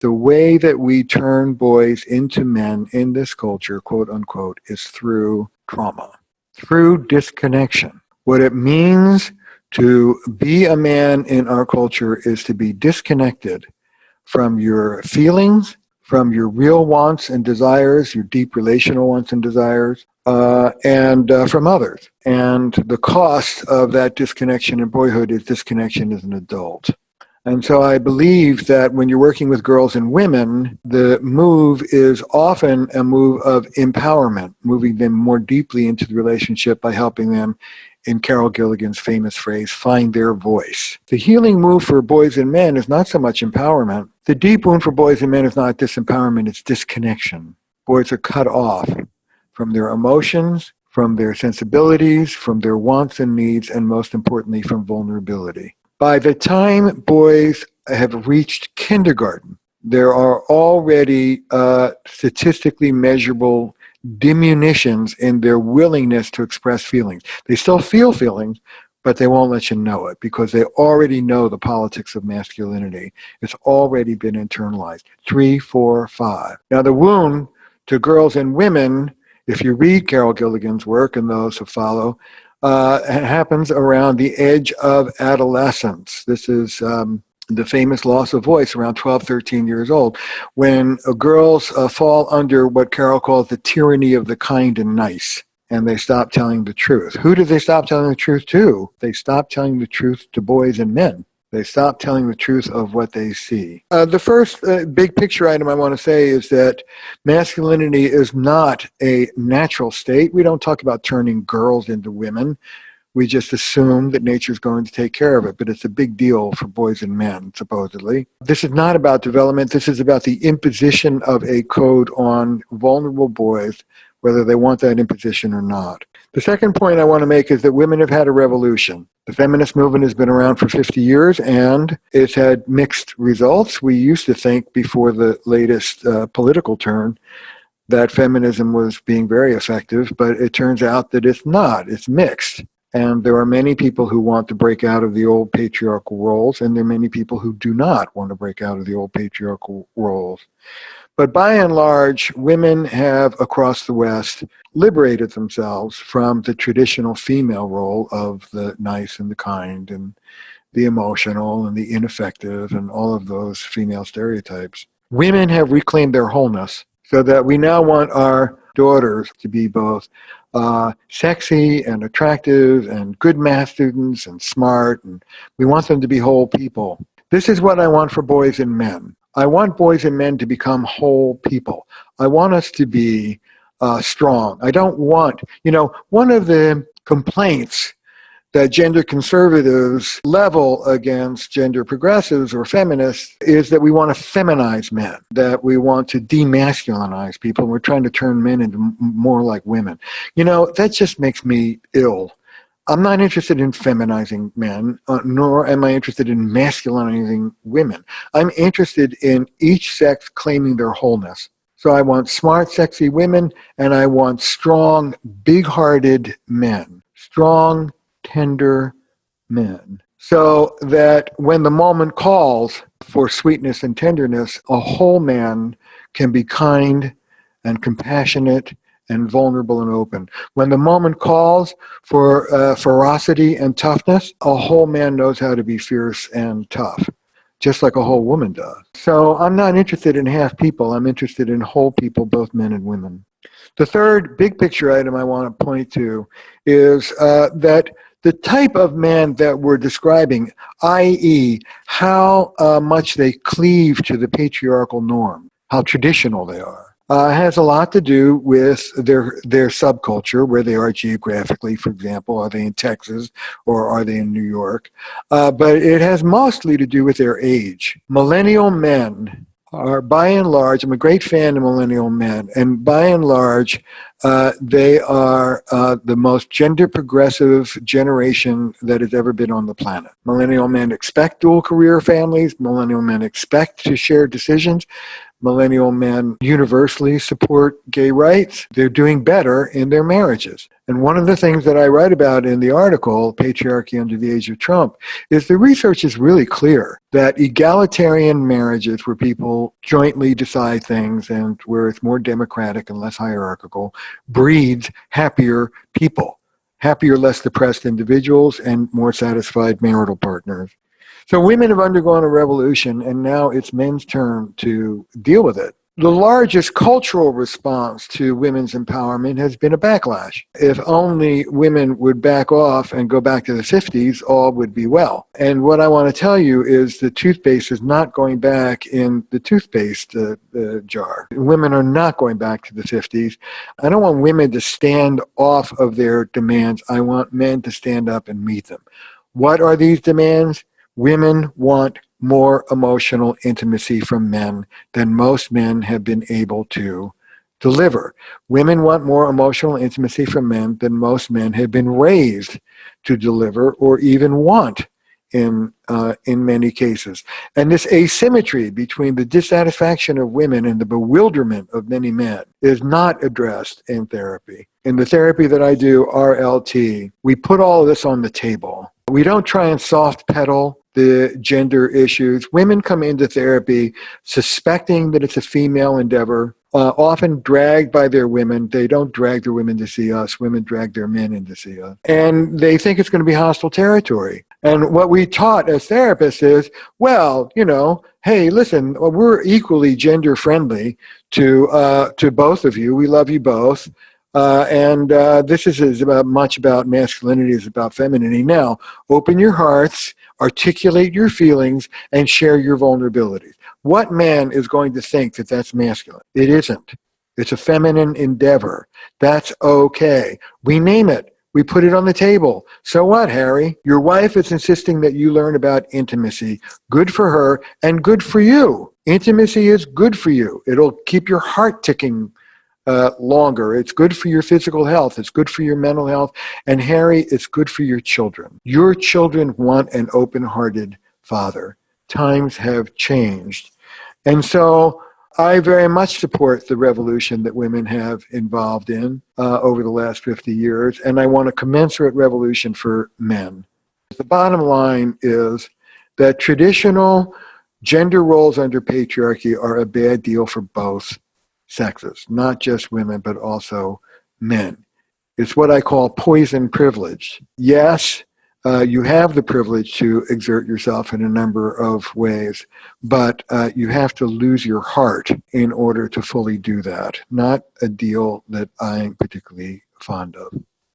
The way that we turn boys into men in this culture, quote unquote, is through trauma, through disconnection. What it means to be a man in our culture is to be disconnected from your feelings, from your real wants and desires, your deep relational wants and desires, and from others. And the cost of that disconnection in boyhood is disconnection as an adult. And so I believe that when you're working with girls and women, the move is often a move of empowerment, moving them more deeply into the relationship by helping them, in Carol Gilligan's famous phrase, find their voice. The healing move for boys and men is not so much empowerment. The deep wound for boys and men is not disempowerment, it's disconnection. Boys are cut off from their emotions, from their sensibilities, from their wants and needs, and most importantly, from vulnerability. By the time boys have reached kindergarten, there are already statistically measurable diminutions in their willingness to express feelings. They still feel feelings, but they won't let you know it because they already know the politics of masculinity. It's already been internalized. 3, 4, 5. Now the wound to girls and women, if you read Carol Gilligan's work and those who follow, happens around the edge of adolescence. This is the famous loss of voice around 12, 13 years old, when girls fall under what Carol calls the tyranny of the kind and nice, and they stop telling the truth. Who do they stop telling the truth to? They stop telling the truth to boys and men. They stop telling the truth of what they see. The first big picture item I want to say is that masculinity is not a natural state. We don't talk about turning girls into women. We just assume that nature's going to take care of it, but it's a big deal for boys and men, supposedly. This is not about development. This is about the imposition of a code on vulnerable boys, whether they want that imposition or not. The second point I want to make is that women have had a revolution. The feminist movement has been around for 50 years, and it's had mixed results. We used to think before the latest political turn that feminism was being very effective, but it turns out that it's not. It's mixed. And there are many people who want to break out of the old patriarchal roles, and there are many people who do not want to break out of the old patriarchal roles. But by and large, women have, across the West, liberated themselves from the traditional female role of the nice and the kind and the emotional and the ineffective and all of those female stereotypes. Women have reclaimed their wholeness so that we now want our daughters to be both sexy and attractive and good math students and smart, and we want them to be whole people. This is what I want for boys and men. I want boys and men to become whole people. I want us to be strong. I don't want, one of the complaints that gender conservatives level against gender progressives or feminists is that we want to feminize men, that we want to demasculinize people. We're trying to turn men into more like women. That just makes me ill. I'm not interested in feminizing men, nor am I interested in masculinizing women. I'm interested in each sex claiming their wholeness. So I want smart, sexy women, and I want strong, big-hearted men. Strong, tender men. So that when the moment calls for sweetness and tenderness, a whole man can be kind and compassionate and vulnerable and open. When the moment calls for ferocity and toughness, a whole man knows how to be fierce and tough, just like a whole woman does. So I'm not interested in half people. I'm interested in whole people, both men and women. The third big picture item I want to point to is that the type of man that we're describing, i.e., how much they cleave to the patriarchal norm, how traditional they are, has a lot to do with their subculture, where they are geographically. For example, are they in Texas or are they in New York? But it has mostly to do with their age. Millennial men are, by and large, I'm a great fan of millennial men, and by and large, they are the most gender progressive generation that has ever been on the planet. Millennial men expect dual career families. Millennial men expect to share decisions. millennial men universally support gay rights. They're doing better in their marriages. And one of the things that I write about in the article, Patriarchy Under the Age of Trump, is the research is really clear that egalitarian marriages where people jointly decide things and where it's more democratic and less hierarchical breeds happier people, happier, less depressed individuals, and more satisfied marital partners. So women have undergone a revolution, and now it's men's turn to deal with it. The largest cultural response to women's empowerment has been a backlash. If only women would back off and go back to the 50s, all would be well. And what I want to tell you is the toothpaste is not going back in the toothpaste jar. Women are not going back to the 50s. I don't want women to stand off of their demands. I want men to stand up and meet them. What are these demands? Women want more emotional intimacy from men than most men have been able to deliver. Women want more emotional intimacy from men than most men have been raised to deliver or even want in many cases. And this asymmetry between the dissatisfaction of women and the bewilderment of many men is not addressed in therapy. In the therapy that I do, RLT, we put all of this on the table. We don't try and soft pedal the gender issues. Women come into therapy suspecting that it's a female endeavor, often dragged by their women. They don't drag their women to see us. Women drag their men in to see us. And they think it's going to be hostile territory. And what we taught as therapists is, well, hey, listen, we're equally gender friendly to both of you. We love you both. And this is as much about masculinity as about femininity. Now, open your hearts, articulate your feelings, and share your vulnerabilities. What man is going to think that that's masculine? It isn't. It's a feminine endeavor. That's okay. We name it. We put it on the table. So what, Harry? Your wife is insisting that you learn about intimacy. Good for her and good for you. Intimacy is good for you. It'll keep your heart ticking longer. It's good for your physical health. It's good for your mental health. And Harry, it's good for your children. Your children want an open-hearted father. Times have changed. And so I very much support the revolution that women have involved in over the last 50 years. And I want a commensurate revolution for men. The bottom line is that traditional gender roles under patriarchy are a bad deal for both sexes, not just women, but also men. It's what I call poison privilege. Yes, you have the privilege to exert yourself in a number of ways, but you have to lose your heart in order to fully do that. Not a deal that I'm particularly fond of.